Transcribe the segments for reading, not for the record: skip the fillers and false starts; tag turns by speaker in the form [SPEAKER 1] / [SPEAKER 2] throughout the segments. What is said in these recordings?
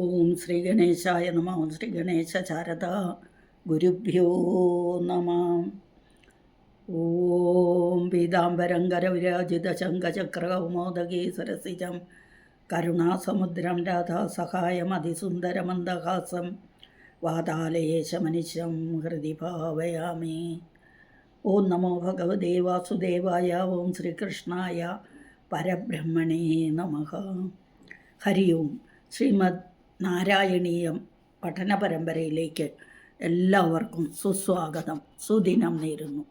[SPEAKER 1] ഓം ശ്രീ ഗണേശായ നമ. ഓം ശ്രീ ഗണേശ ശാരദ ഗുരുഭ്യോ നമ. ഓം പീതാംബരം കരവിരാജിത ശംഖചക്രകൗമോദകീ സരസിജം കരുണാസമുദ്രം രാധാസഹായമതിസുന്ദരമന്ദഹാസം വാതാലയേശമനിശം ഹൃദി ഭാവയാമി. ഓം നമോ ഭഗവതേ വാസുദേവായ. ഓം ശ്രീകൃഷ്ണായ പരബ്രഹ്മണേ നമഃ. ഹരി ഓം. ശ്രീമദ് നാരായണീയം പഠന പരമ്പരയിലേക്ക് എല്ലാവർക്കും സുസ്വാഗതം, സുദിനം നേരുന്നു.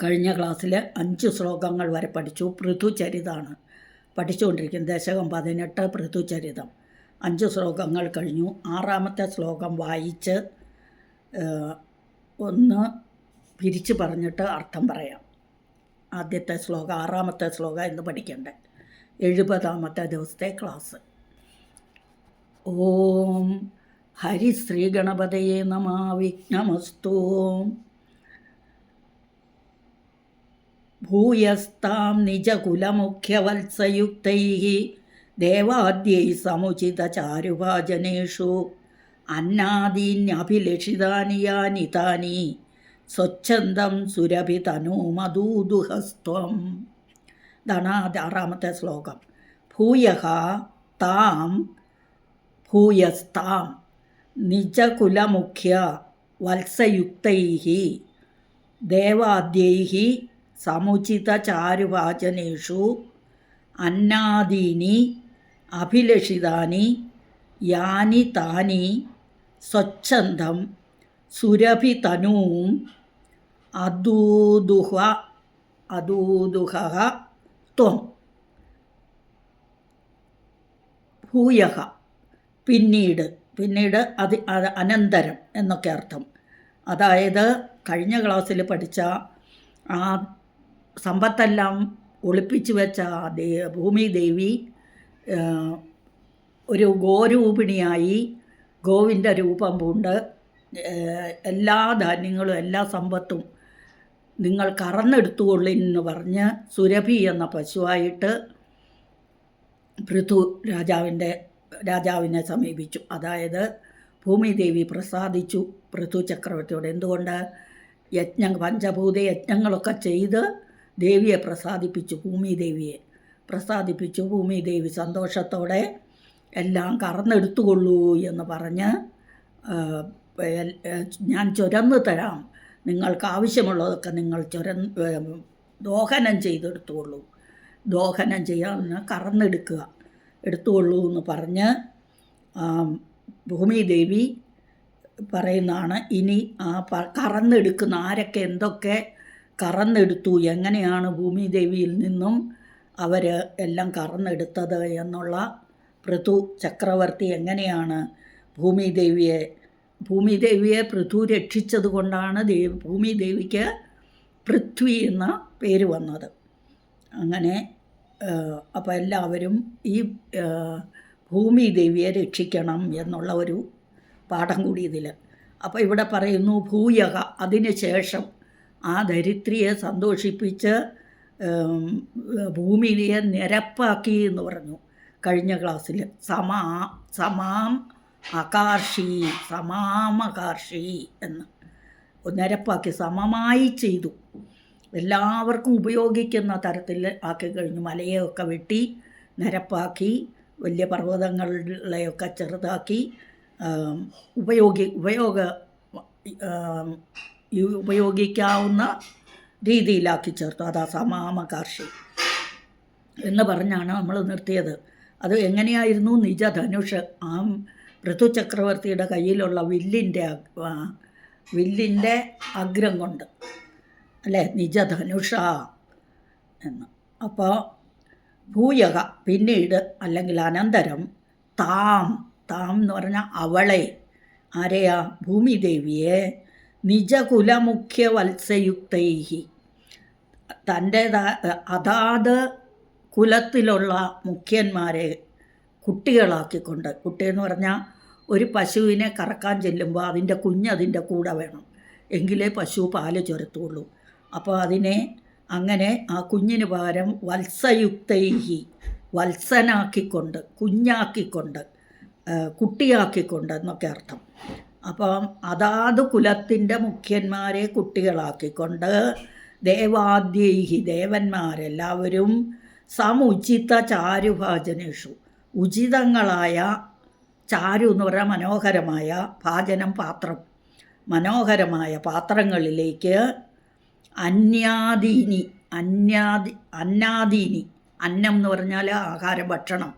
[SPEAKER 1] കഴിഞ്ഞ ക്ലാസ്സിൽ 5 ശ്ലോകങ്ങൾ വരെ പഠിച്ചു. പൃഥുചരിതമാണ് പഠിച്ചുകൊണ്ടിരിക്കുന്നത്. ദശകം 18 പൃഥുചരിതം. 5 ശ്ലോകങ്ങൾ കഴിഞ്ഞു. 6ാമത്തെ ശ്ലോകം വായിച്ച് ഒന്ന് പിരിച്ചു പറഞ്ഞിട്ട് അർത്ഥം പറയാം. ആദ്യത്തെ ശ്ലോകം 6ാമത്തെ ശ്ലോകം ഇന്ന് പഠിക്കണ്ടേ. 70ാമത്തെ ദിവസത്തെ ക്ലാസ്. ഓം ഹരി ശ്രീ ഗണപതയേ നമഃ. വിഘ്നമസ്തു. ഭൂയസ്താം നിജകുലമുഖ്യവത്സയുക്തൈഃ ദേവാദ്യൈ സമുചിതചാരുഭാജനേഷു അന്നാദീന്യഭിലഷിതാനി യാനി താനി സ്വച്ഛന്തം സുരഭിതനൂമദൂദുഹസ്ത്വം. ഇതാണ് 6ാമത്തെ ശ്ലോകം. ഭൂയഃ താം ഭൂയസ്താം നിജകുലമുഖ്യ വത്സയുക്തൈഃ ദേവാദ്യൈഃ സമുചിതചാരുഭാജനേഷു അന്നാദീനി അഭിലഷിതാനി യാനി താനി സ്വച്ഛന്തം സുരഭിതനൂം അദൂദുഹ ത്വം. ഭൂയഃ പിന്നീട്, അത് അനന്തരം എന്നൊക്കെ അർത്ഥം. അതായത് കഴിഞ്ഞ ക്ലാസ്സിൽ പഠിച്ച ആ സമ്പത്തെല്ലാം ഒളിപ്പിച്ചു വെച്ച ഭൂമി ദേവി ഒരു ഗോരൂപിണിയായി ഗോവിൻ്റെ രൂപം പൂണ്ട് എല്ലാ ധാന്യങ്ങളും എല്ലാ സമ്പത്തും നിങ്ങൾ കറന്നെടുത്തുകൊള്ളിന്ന് പറഞ്ഞ് സുരഭി എന്ന പശുവായിട്ട് പൃഥു രാജാവിനെ സമീപിച്ചു. അതായത് ഭൂമിദേവി പ്രസാദിച്ചു പൃഥു ചക്രവർത്തിയോട്. എന്തുകൊണ്ട്? പഞ്ചഭൂത യജ്ഞങ്ങളൊക്കെ ചെയ്ത് ദേവിയെ പ്രസാദിപ്പിച്ചു. ഭൂമിദേവിയെ പ്രസാദിപ്പിച്ചു. ഭൂമിദേവി സന്തോഷത്തോടെ എല്ലാം കറന്നെടുത്തുകൊള്ളൂ എന്ന് പറഞ്ഞ് ഞാൻ ചുരന്നു തരാം, നിങ്ങൾക്ക് ആവശ്യമുള്ളതൊക്കെ നിങ്ങൾ ദോഹനം ചെയ്തെടുത്തുകൊള്ളൂ, ദോഹനം ചെയ്യാൻ എടുത്തുകൊള്ളൂ എന്ന് പറഞ്ഞ് ഭൂമിദേവി പറയുന്നതാണ്. ഇനി ആ കറന്നെടുക്കുന്ന ആരൊക്കെ എന്തൊക്കെ കറന്നെടുത്തു, എങ്ങനെയാണ് ഭൂമിദേവിയിൽ നിന്നും അവർ എല്ലാം കറന്നെടുത്തത് എന്നുള്ള, പൃഥു ചക്രവർത്തി എങ്ങനെയാണ് ഭൂമിദേവിയെ പൃഥു രക്ഷിച്ചത് കൊണ്ടാണ് ഭൂമിദേവിക്ക് പൃഥ്വി എന്ന പേര് വന്നത്. അങ്ങനെ അപ്പോൾ എല്ലാവരും ഈ ഭൂമിദേവിയെ രക്ഷിക്കണം എന്നുള്ള ഒരു പാഠം കൂടി ഇതിൽ. അപ്പോൾ ഇവിടെ പറയുന്നു ഭൂയഃ, അതിന് ശേഷം ആ ധരിത്രിയെ സന്തോഷിപ്പിച്ച് ഭൂമിയെ നിരപ്പാക്കി എന്ന് പറഞ്ഞു കഴിഞ്ഞ ക്ലാസ്സിൽ. സമാമകാർഷി എന്ന് നിരപ്പാക്കി, സമമായി ചെയ്തു, എല്ലാവർക്കും ഉപയോഗിക്കുന്ന തരത്തിൽ ആക്കി കഴിഞ്ഞു. മലയൊക്കെ വെട്ടി നിരപ്പാക്കി, വലിയ പർവ്വതങ്ങളെയൊക്കെ ചെറുതാക്കി ഉപയോഗിക്കാവുന്ന രീതിയിലാക്കി ചേർത്തു. അതാ സമാമകാർഷി എന്ന് പറഞ്ഞാണ് നമ്മൾ നിർത്തിയത്. അത് എങ്ങനെയായിരുന്നു? നിജധനുഷ്, ആ പൃഥു ചക്രവർത്തിയുടെ കയ്യിലുള്ള വില്ലിൻ്റെ അഗ്രം കൊണ്ട്, അല്ലേ, നിജധനുഷ എന്ന്. അപ്പോൾ ഭൂയഃ പിന്നീട്, അല്ലെങ്കിൽ അനന്തരം, താം എന്ന് പറഞ്ഞാൽ അവളെ, ആരെയാ? ഭൂമിദേവിയെ, നിജകുലമുഖ്യ വത്സയുക്തൈഃ, അതാത് കുലത്തിലുള്ള മുഖ്യന്മാരെ കുട്ടികളാക്കിക്കൊണ്ട്, കുട്ടിയെന്ന് പറഞ്ഞാൽ ഒരു പശുവിനെ കറക്കാൻ ചെല്ലുമ്പോൾ അതിൻ്റെ അതിൻ്റെ കൂടെ വേണം, എങ്കിലേ പശു പാല് ചുരത്തുള്ളൂ. അപ്പോൾ അങ്ങനെ ആ കുഞ്ഞിന് പകരം വത്സയുക്തൈഹി വത്സനാക്കിക്കൊണ്ട്, കുഞ്ഞാക്കിക്കൊണ്ട്, കുട്ടിയാക്കിക്കൊണ്ട് എന്നൊക്കെ അർത്ഥം. അപ്പം അതാത് കുലത്തിൻ്റെ മുഖ്യന്മാരെ കുട്ടികളാക്കിക്കൊണ്ട് ദേവാദ്യൈഹി ദേവന്മാരെല്ലാവരും സമുചിത ചാരുഭാജനേഷു ഉചിതങ്ങളായ, ചാരു എന്ന് പറഞ്ഞാൽ മനോഹരമായ, ഭാജനം പാത്രം, മനോഹരമായ പാത്രങ്ങളിലേക്ക് അന്നാദീനി അന്നം എന്ന് പറഞ്ഞാൽ ആഹാര ഭക്ഷണം.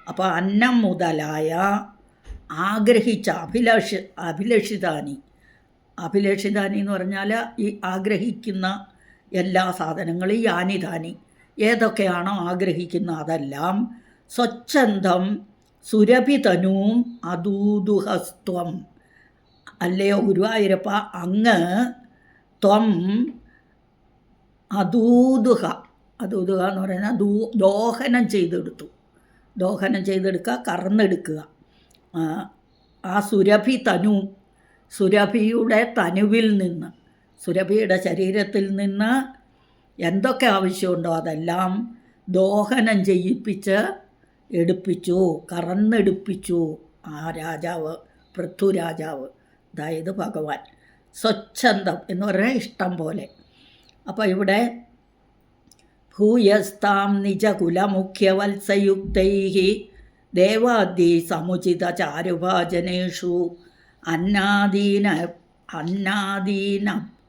[SPEAKER 1] അപ്പോൾ അന്നം മുതലായ ആഗ്രഹിച്ച അഭിലഷിതാനി എന്ന് പറഞ്ഞാൽ ഈ ആഗ്രഹിക്കുന്ന എല്ലാ സാധനങ്ങളും, യാനിതാനി ഏതൊക്കെയാണോ ആഗ്രഹിക്കുന്ന അതെല്ലാം, സ്വച്ഛന്തം സുരഭിതനൂം അദൂദുഹസ്ത്വം, അല്ലയോ ഗുരുവായൂരപ്പ അങ്ങ് ത്വം അദൂദുഹ എന്ന് പറയുന്നത് ദോഹനം ചെയ്തെടുക്കുക, കറന്നെടുക്കുക. ആ സുരഭിയുടെ തനുവിൽ നിന്ന്, സുരഭിയുടെ ശരീരത്തിൽ നിന്ന് എന്തൊക്കെ ആവശ്യമുണ്ടോ അതെല്ലാം ദോഹനം ചെയ്യിപ്പിച്ച് എടുപ്പിച്ചു, കറന്നെടുപ്പിച്ചു ആ രാജാവ്, പൃഥ്വിരാജാവ്, അതായത് ഭഗവാൻ. സ്വച്ഛന്തം എന്ന് പറഞ്ഞാൽ ഇഷ്ടം പോലെ. അപ്പോൾ ഇവിടെ ഭൂയസ്താം നിജകുലമുഖ്യവത്സയുക്തൈ ദേവാദ്യൈ സമുചിത ചാരുഭാജനേഷു അന്നാദീന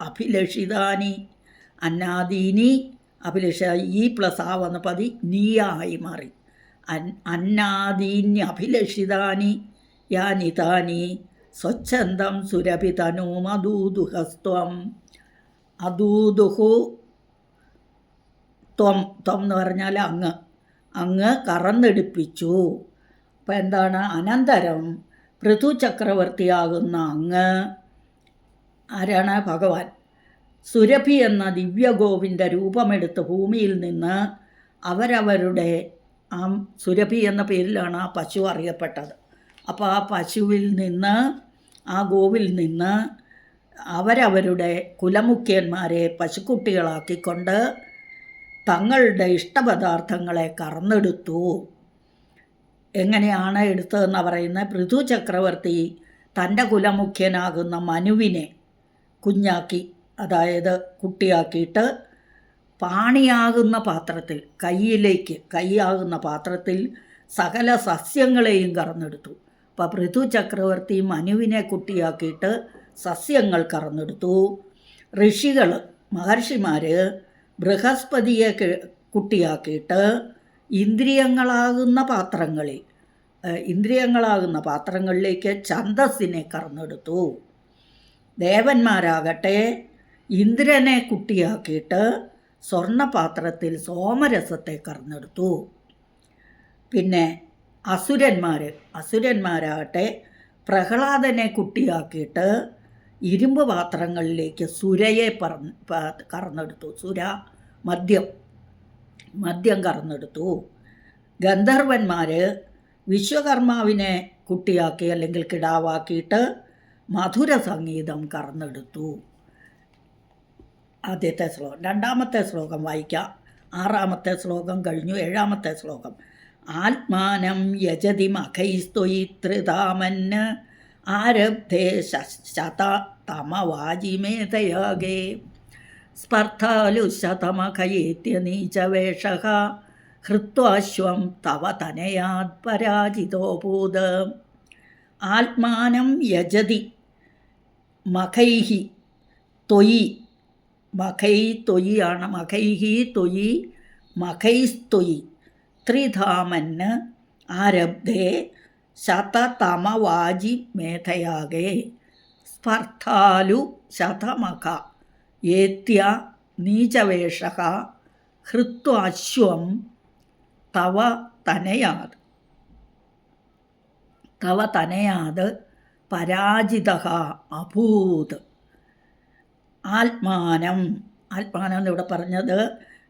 [SPEAKER 1] അഭിലഷിതാനി, അന്നാദീനി ഈ പ്ലസ് ആ വന്ന പതി നീയായി മാറി. അന്നാദീന്യഭിലഷിതാനി യാനിതാനി സ്വച്ഛന്തം സുരഭിതനൂം അദൂദുഹസ്ത്വം. അദൂദുഹു ത്വം എന്ന് പറഞ്ഞാൽ അങ്ങ് കറന്നെടുപ്പിച്ചു. അപ്പം എന്താണ്? അനന്തരം പൃഥു ചക്രവർത്തിയാകുന്ന അങ്ങ് ആരാണ്? ഭഗവാൻ. സുരഭി എന്ന ദിവ്യഗോവിൻ്റെ രൂപമെടുത്ത് ഭൂമിയിൽ നിന്ന് അവരവരുടെ ആ സുരഭി എന്ന പേരിലാണ് ആ പശു അറിയപ്പെട്ടത്. അപ്പോൾ ആ പശുവിൽ നിന്ന്, ആ ഗോവിൽ നിന്ന് അവരവരുടെ കുലമുഖ്യന്മാരെ പശുക്കുട്ടികളാക്കിക്കൊണ്ട് തങ്ങളുടെ ഇഷ്ടപദാർത്ഥങ്ങളെ കറന്നെടുത്തു. എങ്ങനെയാണ് എടുത്തതെന്ന് പറയുന്നത്? പൃഥു ചക്രവർത്തി തൻ്റെ കുലമുഖ്യനാകുന്ന മനുവിനെ കുഞ്ഞാക്കി, അതായത് കുട്ടിയാക്കിയിട്ട് പാണിയാകുന്ന പാത്രത്തിൽ, കൈയാകുന്ന പാത്രത്തിൽ സകല സസ്യങ്ങളെയും കറന്നെടുത്തു. അപ്പോൾ പൃഥു ചക്രവർത്തി മനുവിനെ കുട്ടിയാക്കിയിട്ട് സസ്യങ്ങൾ കറന്നെടുത്തു. ഋഷികൾ, മഹർഷിമാർ ബൃഹസ്പതിയെ കുട്ടിയാക്കിയിട്ട് ഇന്ദ്രിയങ്ങളാകുന്ന പാത്രങ്ങളിലേക്ക് ഛന്ദസ്സിനെ കറന്നെടുത്തു. ദേവന്മാരാകട്ടെ ഇന്ദ്രനെ കുട്ടിയാക്കിയിട്ട് സ്വർണ്ണപാത്രത്തിൽ കറന്നെടുത്തു. പിന്നെ അസുരന്മാരാകട്ടെ പ്രഹ്ലാദനെ കുട്ടിയാക്കിയിട്ട് ഇരുമ്പ് പാത്രങ്ങളിലേക്ക് സുരയെ കറന്നെടുത്തു. മദ്യം കറന്നെടുത്തു. ഗന്ധർവന്മാർ വിശ്വകർമാവിനെ കുട്ടിയാക്കി അല്ലെങ്കിൽ കിടാവാക്കിയിട്ട് മധുര സംഗീതം കറന്നെടുത്തു. ആദ്യത്തെ ശ്ലോകം. രണ്ടാമത്തെ ശ്ലോകം വായിക്കാം. ആറാമത്തെ ശ്ലോകം കഴിഞ്ഞു. ഏഴാമത്തെ ശ്ലോകം. ആത്മാനം യജതി മഖൈസ്ത്വയിത്രിതാമന് ആരബ്ധേ ശതതമവാജിമേതയാഗേ സ്പർദ്ധാലു ശതമഖയേത്യനീചവേഷഃ ഹൃത്വാശ്വം തവ തനയാത് പരാജിതോഭൂത്. ആത്മാനം യജതി മഖൈഹി ത്വയി, മഖൈസ്ത്വയി ത്രിധാമന് ആരബ്ധേ ശതതമവാജി മേധയാഗേ സ്പർദ്ധാലു ശതമഖ ഏത്യ നീചവേഷഃ ഹൃത്വാശ്വം തവ തനയാത് പരാജിതഃ അഭൂത്. ആത്മാനം എന്നിവിടെ പറഞ്ഞത്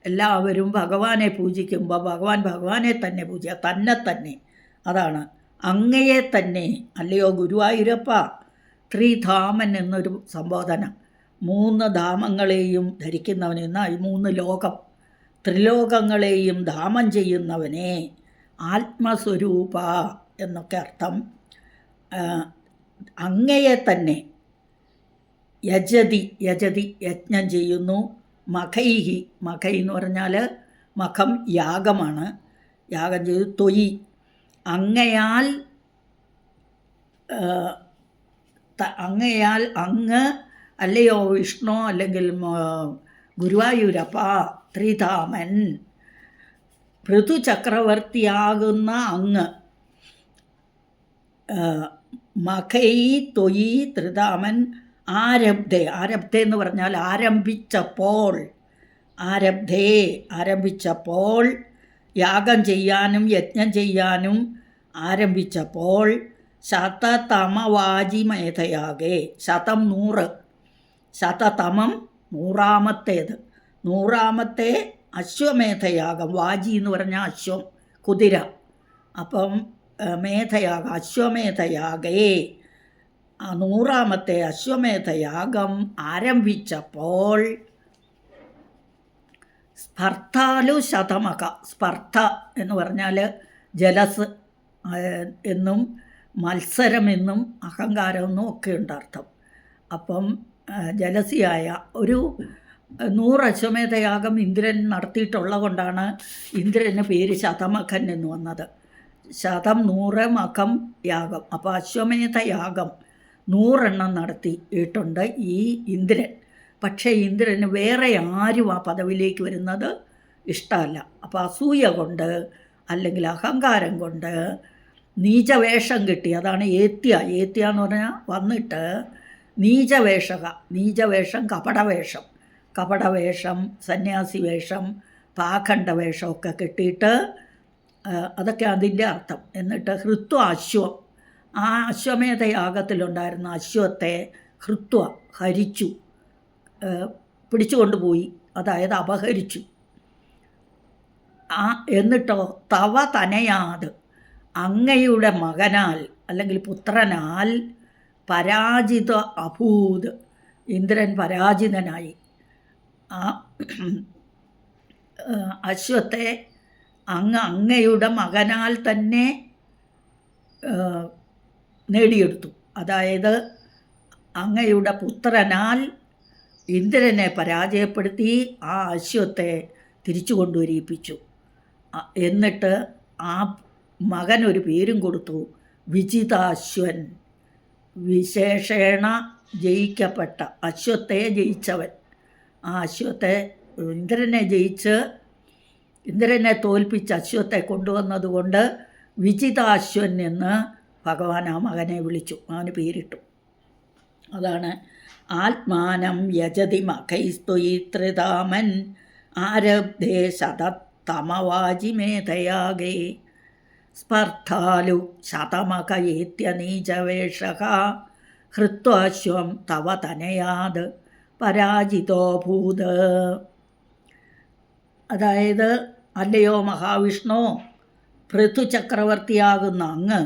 [SPEAKER 1] എല്ലാവരും ഭഗവാനെ പൂജിക്കുമ്പോൾ ഭഗവാനെ തന്നെ പൂജിക്കുക, തന്നെ. അതാണ് അങ്ങയെ തന്നെ, അല്ലയോ ഗുരുവായൂരപ്പ. ത്രിധാമൻ എന്നൊരു സംബോധന, 3 ധാമങ്ങളെയും ധരിക്കുന്നവനെന്ന ഈ 3 ലോകം, ത്രിലോകങ്ങളെയും ധാമം ചെയ്യുന്നവനെ ആത്മസ്വരൂപ എന്നൊക്കെ അർത്ഥം. അങ്ങയെ തന്നെ യജതി യജ്ഞം ചെയ്യുന്നു. മഖൈഹി, മഖൈ എന്ന് പറഞ്ഞാൽ മഖം യാഗമാണ്, യാഗം ചെയ്തു. തൊയി, അങ്ങയാൽ അങ്ങ് അല്ലയോ വിഷ്ണു, അല്ലെങ്കിൽ ഗുരുവായൂരപ്പ, ത്രിധാമൻ, പൃഥു ചക്രവർത്തിയാകുന്ന അങ്ങ്. മഖൈ തൊയി ത്രിധാമൻ ആരബ്ധേ എന്ന് പറഞ്ഞാൽ ആരംഭിച്ചപ്പോൾ, ആരംഭിച്ചപ്പോൾ, യാഗം ചെയ്യാനും യജ്ഞം ചെയ്യാനും ആരംഭിച്ചപ്പോൾ, ശതതമവാജിമേധയാകെ, 100, ശതതമം 100-ാമത്തേത്, 100-ാമത്തെ അശ്വമേധയാഗം. വാജി എന്ന് പറഞ്ഞാൽ അശ്വം, കുതിര. അപ്പം മേധയാഗം, അശ്വമേധയാഗേ, 100-ാമത്തെ അശ്വമേധയാഗം ആരംഭിച്ചപ്പോൾ സ്പർദ്ധാലു ശതമക, സ്പർദ്ധ എന്ന് പറഞ്ഞാൽ ജലസ് എന്നും മത്സരമെന്നും അഹങ്കാരമെന്നും ഒക്കെ ഉണ്ട് അർത്ഥം. അപ്പം ജലസിയായ ഒരു 100 അശ്വമേധയാഗം ഇന്ദ്രൻ നടത്തിയിട്ടുള്ളത് കൊണ്ടാണ് ഇന്ദ്രന് പേര് ശതമഖൻ എന്ന് വന്നത്. 100 മഖം യാഗം. അപ്പോൾ അശ്വമേധയാഗം 100 നടത്തിയിട്ടുണ്ട് ഈ ഇന്ദ്രൻ. പക്ഷേ ഇന്ദ്രന് വേറെ ആരും ആ പദവിയിലേക്ക് വരുന്നത് ഇഷ്ടമല്ല. അപ്പോൾ അസൂയ കൊണ്ട് അല്ലെങ്കിൽ അഹങ്കാരം കൊണ്ട് നീചവേഷം കിട്ടി. അതാണ് ഏത്യ എന്ന് പറഞ്ഞാൽ വന്നിട്ട് നീചവേഷം, കപടവേഷം, സന്യാസി വേഷം, പാഖണ്ഡ വേഷമൊക്കെ കെട്ടിയിട്ട്, അതൊക്കെ അതിൻ്റെ അർത്ഥം. എന്നിട്ട് ഹൃത്വ അശ്വം, ആ അശ്വമേധയാഗത്തിലുണ്ടായിരുന്ന അശ്വത്തെ ഹൃത്വ ഹരിച്ചു, പിടിച്ചുകൊണ്ടുപോയി, അതായത് അപഹരിച്ചു. എന്നിട്ടോ തവ തനയാത്, അങ്ങയുടെ മകനാൽ അല്ലെങ്കിൽ പുത്രനാൽ പരാജിത അഭൂത്, ഇന്ദ്രൻ പരാജിതനായി. ആ അശ്വത്തെ അങ്ങയുടെ മകനാൽ തന്നെ നേടിയെടുത്തു. അതായത് അങ്ങയുടെ പുത്രനാൽ ഇന്ദ്രനെ പരാജയപ്പെടുത്തി ആ അശ്വത്തെ തിരിച്ചു കൊണ്ടുവരിപ്പിച്ചു. എന്നിട്ട് ആ മകനൊരു പേരും കൊടുത്തു, വിജിതാശ്വൻ, വിശേഷേണ ജയിക്കപ്പെട്ട, അശ്വത്തെ ജയിച്ചവൻ. ആ അശ്വത്തെ ഇന്ദ്രനെ തോൽപ്പിച്ച് അശ്വത്തെ കൊണ്ടുവന്നതുകൊണ്ട് വിജിതാശ്വൻ എന്ന് ഭഗവാൻ ആ മകനെ വിളിച്ചു, അവന് പേരിട്ടു. അതാണ് ആത്മാനം യജതി മഖൈസ്ത്വയി ത്രിധാമൻ ആരബ്ധേ ശതതമവാജിമേധയാഗേ സ്പർദ്ധാലു ശതമകയേത്യനീചവേഷഃ ഹൃത്വാശ്വം തവ തനയാത് പരാജിതോഭൂത്. അതായത് അല്ലയോ മഹാവിഷ്ണു, പൃഥു ചക്രവർത്തിയാകുന്ന അങ്ങ്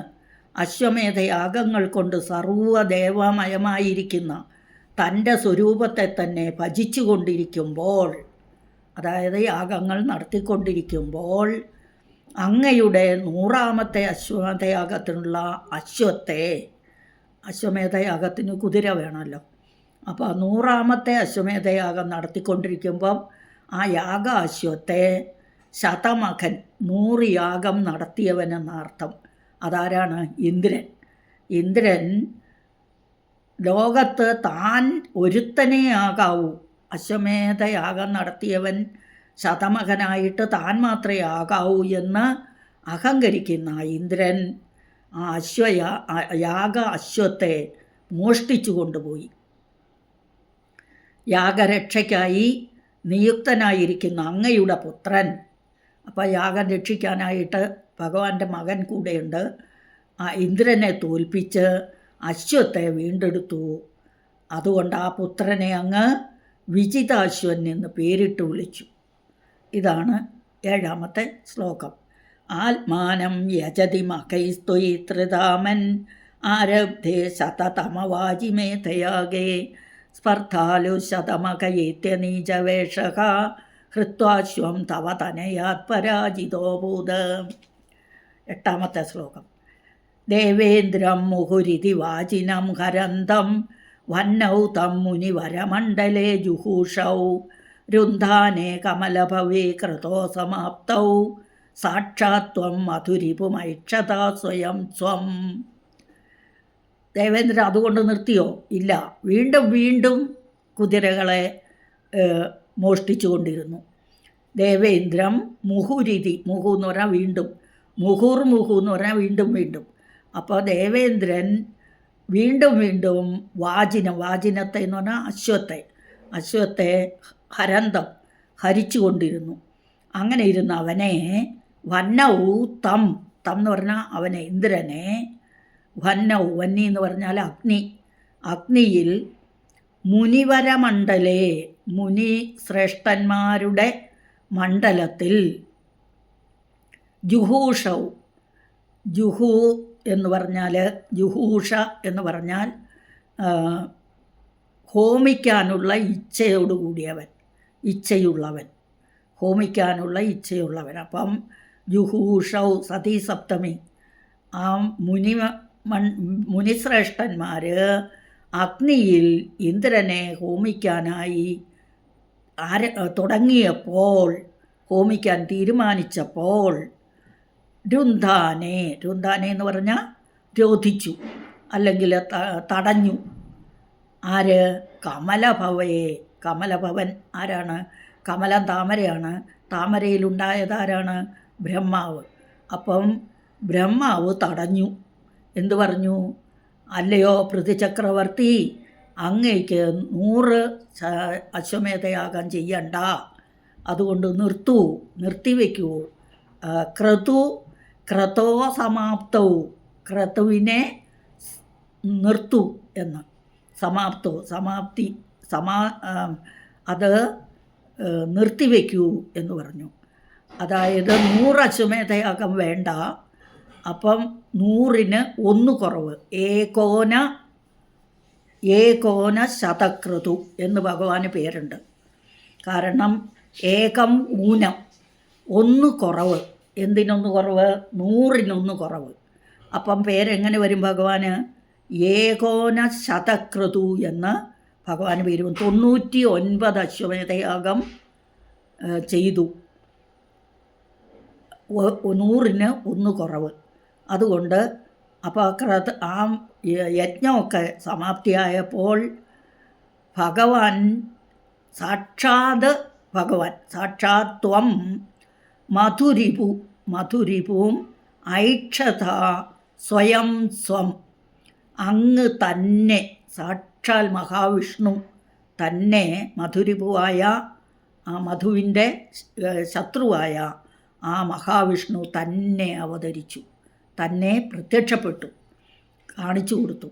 [SPEAKER 1] അശ്വമേധയാഗങ്ങൾ കൊണ്ട് സർവ്വദേവമയമായിരിക്കുന്ന തൻ്റെ സ്വരൂപത്തെ തന്നെ ഭജിച്ചു കൊണ്ടിരിക്കുമ്പോൾ, അതായത് യാഗങ്ങൾ നടത്തിക്കൊണ്ടിരിക്കുമ്പോൾ, അങ്ങയുടെ 100-ാമത്തെ അശ്വമേധയാഗത്തിനുള്ള അശ്വമേധയാഗത്തിന് കുതിര വേണമല്ലോ. അപ്പോൾ 100-ാമത്തെ അശ്വമേധയാഗം നടത്തിക്കൊണ്ടിരിക്കുമ്പം ആ യാഗ അശ്വത്തെ ശതമഖൻ, 100 യാഗം നടത്തിയവനെന്നർത്ഥം. അതാരാണ്? ഇന്ദ്രൻ ലോകത്ത് താൻ ഒരുത്തനേ ആകാവൂ, അശ്വമേധയാഗം നടത്തിയവൻ ശതമഖനായിട്ട് താൻ മാത്രമേ ആകാവൂ എന്ന് അഹങ്കരിക്കുന്ന ഇന്ദ്രൻ ആ യാഗ അശ്വത്തെ മോഷ്ടിച്ചു കൊണ്ടുപോയി. യാഗരക്ഷയ്ക്കായി നിയുക്തനായിരിക്കുന്ന അങ്ങയുടെ പുത്രൻ, അപ്പോൾ യാഗം രക്ഷിക്കാനായിട്ട് ഭഗവാന്റെ മകൻ കൂടെയുണ്ട്, ആ ഇന്ദ്രനെ തോൽപ്പിച്ച് അശ്വത്തെ വീണ്ടെടുത്തു. അതുകൊണ്ട് ആ പുത്രനെ അങ്ങ് വിജിതാശ്വൻ എന്ന് പേരിട്ട് വിളിച്ചു. ഇതാണ് 7-ാമത്തെ ശ്ലോകം. ആത്മാനം യജതി മഖൈസ്ത്വയി ത്രിധാമൻ ആരബ്ധേ ശതതമവാജിമേധയാഗേ സ്പർദ്ധാലു ശതമകയേത്യനീചവേഷഃ ഹൃത്വാശ്വം തവ തനയാത് പരാജിതോഭൂത്. 8ാമത്തെ ശ്ലോകം. ദേവേന്ദ്രം മുഹുരിതി വാചിനം ഹരന്തം വന്നൗ തം മുനിവരമണ്ഡലേ ജുഹൂഷൗ രുന്ധാനേ കമലഭവേ ക്രതോ സമാപ്തൗ സാക്ഷാത്വം മധുരിപുമൈക്ഷതാ സ്വയം സ്വം. ദേവേന്ദ്രൻ അതുകൊണ്ട് നിർത്തിയോ? ഇല്ല, വീണ്ടും വീണ്ടും കുതിരകളെ മോഷ്ടിച്ചു കൊണ്ടിരുന്നു. ദേവേന്ദ്രം മുഹുരിതി, മുഹു എന്ന് പറഞ്ഞാൽ വീണ്ടും, മുഹു എന്ന് പറഞ്ഞാൽ വീണ്ടും വീണ്ടും. അപ്പോൾ ദേവേന്ദ്രൻ വീണ്ടും വീണ്ടും വാജിനത്തെ എന്ന് പറഞ്ഞാൽ അശ്വത്തെ ഹരന്തം ഹരിച്ചു കൊണ്ടിരുന്നു. അങ്ങനെ ഇരുന്ന അവനെ വന്നൗ തം എന്ന് പറഞ്ഞാൽ അവനെ, ഇന്ദ്രനെ, വന്നി എന്ന് പറഞ്ഞാൽ അഗ്നിയിൽ മുനിവരമണ്ഡലേ, മുനി ശ്രേഷ്ഠന്മാരുടെ മണ്ഡലത്തിൽ, ജുഹൂഷൗ, ജുഹൂ എന്ന് പറഞ്ഞാൽ, ജുഹൂഷ എന്ന് പറഞ്ഞാൽ ഹോമിക്കാനുള്ള ഇച്ഛയുള്ളവൻ. അപ്പം ജുഹൂഷൗ സതീസപ്തമി, ആ മുനിശ്രേഷ്ഠന്മാർ അഗ്നിയിൽ ഇന്ദ്രനെ ഹോമിക്കാനായി ഹോമിക്കാൻ തീരുമാനിച്ചപ്പോൾ രുന്ധാനെ എന്ന് പറഞ്ഞാൽ രോധിച്ചു, അല്ലെങ്കിൽ തടഞ്ഞു. ആര്? കമലഭവൻ ആരാണ്? കമലം താമരയാണ്. താമരയിലുണ്ടായതാരാണ്? ബ്രഹ്മാവ്. അപ്പം ബ്രഹ്മാവ് തടഞ്ഞു. എന്തു പറഞ്ഞു? അല്ലയോ പൃഥുചക്രവർത്തി, അങ്ങേക്ക് 100 അശ്വമേധയാഗം ചെയ്യണ്ട, അതുകൊണ്ട് നിർത്തിവെക്കൂ. ക്രതോ സമാപ്തവും, ക്രതുവിനെ നിർത്തു എന്ന്. അത് നിർത്തിവെക്കൂ എന്ന് പറഞ്ഞു. അതായത് 100 അശ്വമേധയാഗം വേണ്ട, അപ്പം 100ന് 1 കുറവ്. ഏകോന ശതക്രതു എന്ന് ഭഗവാന് പേരുണ്ട്. കാരണം ഏകം ഊനം, 1 കുറവ്. എന്തിനൊന്ന് കുറവ്? 100ന്1 കുറവ്. അപ്പം പേരെങ്ങനെ വരും ഭഗവാന്? ഏകോന ശതക്രതു എന്ന് ഭഗവാന് പേര് വരും. 99 അശ്വമേധയാഗം ചെയ്തു, 100ന് 1 കുറവ്. അതുകൊണ്ട് അപ്പോൾ ആ യജ്ഞമൊക്കെ സമാപ്തിയായപ്പോൾ സാക്ഷാത്വം മധുരിപും ഐക്ഷത സ്വയം സ്വം, അങ്ങ് തന്നെ, സാക്ഷാൽ മഹാവിഷ്ണു തന്നെ, മധുരിപുവായ ആ മധുവിൻ്റെ ശത്രുവായ ആ മഹാവിഷ്ണു തന്നെ അവതരിച്ചു, തന്നെ പ്രത്യക്ഷപ്പെട്ടു, കാണിച്ചു കൊടുത്തു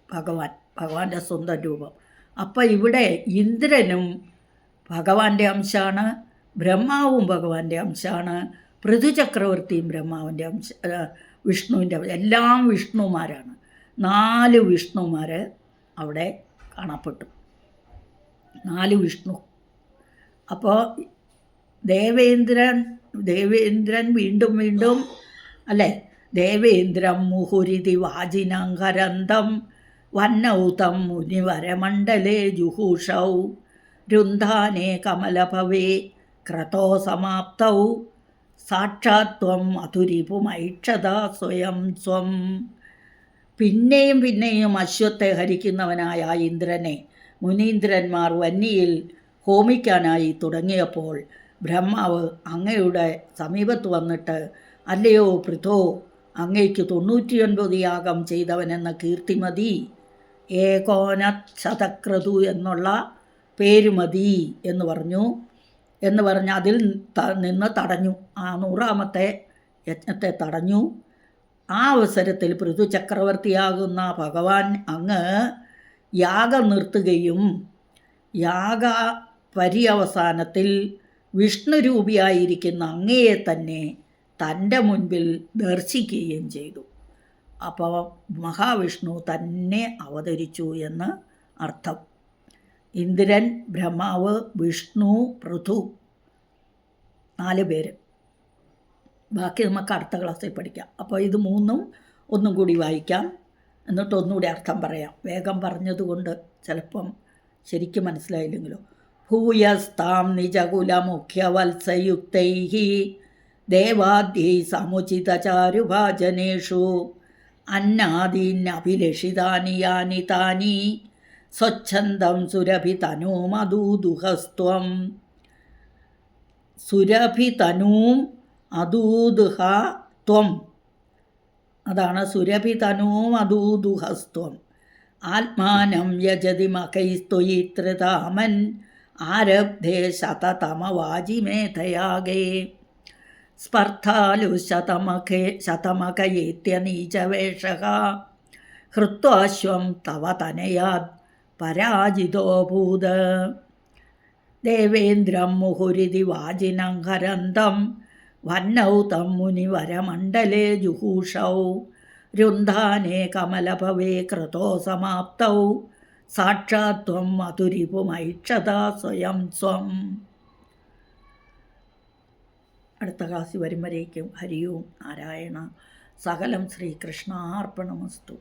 [SPEAKER 1] ഭഗവാന്റെ സ്വന്തം രൂപം. അപ്പം ഇവിടെ ഇന്ദ്രനും ഭഗവാന്റെ അംശമാണ്, ബ്രഹ്മാവും ഭഗവാന്റെ അംശമാണ്, പൃഥുചക്രവർത്തിയും ബ്രഹ്മാവിൻ്റെ വിഷ്ണുവിൻ്റെ, എല്ലാം വിഷ്ണുമാരാണ്. 4 വിഷ്ണുമാർ അവിടെ കാണപ്പെട്ടു, 4 വിഷ്ണു. അപ്പോൾ ദേവേന്ദ്രൻ വീണ്ടും അല്ലേ, ദേവേന്ദ്രം മുഹുരിതി വാജിനങ്കരന്തം വന്നൗതം മുനിവരമണ്ഡലേ ജുഹൂഷൗ രുന്ധാനേ കമലഭവേ ക്രതോ സമാപ്തൗ സാക്ഷാത്വം മധുരിപുമൈക്ഷതാ സ്വയം സ്വം. പിന്നെയും അശ്വത്തെ ഹരിക്കുന്നവനായ ആ ഇന്ദ്രനെ മുനീന്ദ്രന്മാർ വന്നിയിൽ ഹോമിക്കാനായി തുടങ്ങിയപ്പോൾ ബ്രഹ്മാവ് അങ്ങയുടെ സമീപത്ത് വന്നിട്ട്, അല്ലയോ പൃഥോ, അങ്ങയ്ക്ക് 99 യാഗം ചെയ്തവനെന്ന കീർത്തി മതി, ഏകോനശതക്രതു എന്നുള്ള പേര് മതി എന്ന് പറഞ്ഞ് അതിൽ നിന്ന് തടഞ്ഞു. ആ 100ാമത്തെ യജ്ഞത്തെ തടഞ്ഞു. ആ അവസരത്തിൽ പൃഥു ചക്രവർത്തിയാകുന്ന ഭഗവാൻ അങ്ങ് യാഗം നിർത്തുകയും യാഗ പര്യവസാനത്തിൽ വിഷ്ണുരൂപിയായിരിക്കുന്ന അങ്ങയെ തന്നെ തൻ്റെ മുൻപിൽ ദർശിക്കുകയും ചെയ്തു. അപ്പോൾ മഹാവിഷ്ണു തന്നെ അവതരിച്ചു എന്ന് അർത്ഥം. ഇന്ദ്രൻ, ബ്രഹ്മാവ്, വിഷ്ണു, പൃഥു, 4 പേര്. ബാക്കി നമുക്ക് അടുത്ത ക്ലാസ്സിൽ പഠിക്കാം. അപ്പോൾ ഇത് മൂന്നും ഒന്നും കൂടി വായിക്കാം, എന്നിട്ട് ഒന്നുകൂടി അർത്ഥം പറയാം. വേഗം പറഞ്ഞതുകൊണ്ട് ചിലപ്പം ശരിക്കും മനസ്സിലായില്ലെങ്കിലോ. ഭൂയസ്താം നിജകുലമുഖ്യവത്സയുക്തൈ ദേവാദ്യൈ സമുചിതചാരുഭാജനേഷു അന്നാദീന്നഭിലഷിതാനി യാനി താനി സ്വച്ഛന്തം സുരഭിതനൂമദൂദുഹസ്ത്വം. സുരഭിതനൂം അദൂദുഹ ത്വം, അതാണ് സുരഭിതനൂം അദൂദുഹസ്ത്വം. ആത്മാനം യജതി മഖൈസ്ത്വയിത്രിതാമൻ ആരബ്ധേ ശതതമവാജിമേധയാഗേ സ്പർദ്ധാലു ശതമഖയേത്യനീചവേഷഃ ഹൃത്വാശ്വം തവ തനയാത് പരാജിതോഭൂത്. ദേവേന്ദ്രം മുഹുരിതി വാജിനം ഹരന്തം വന്നൗ തം മുനിവരമണ്ഡലേ ജുഹൂഷൗ രുന്ധാനേ കമലഭവേ ക്രതോ സമാപ്തൗ സാക്ഷാത് ത്വം മധുരിപുമൈക്ഷതാ സ്വയം സ്വം. അടുത്ത ക്ലാസ്സിൽ വരും വരേക്കും ഹരി ഓം നാരായണ. സകലം ശ്രീകൃഷ്ണാർപ്പണമസ്തു.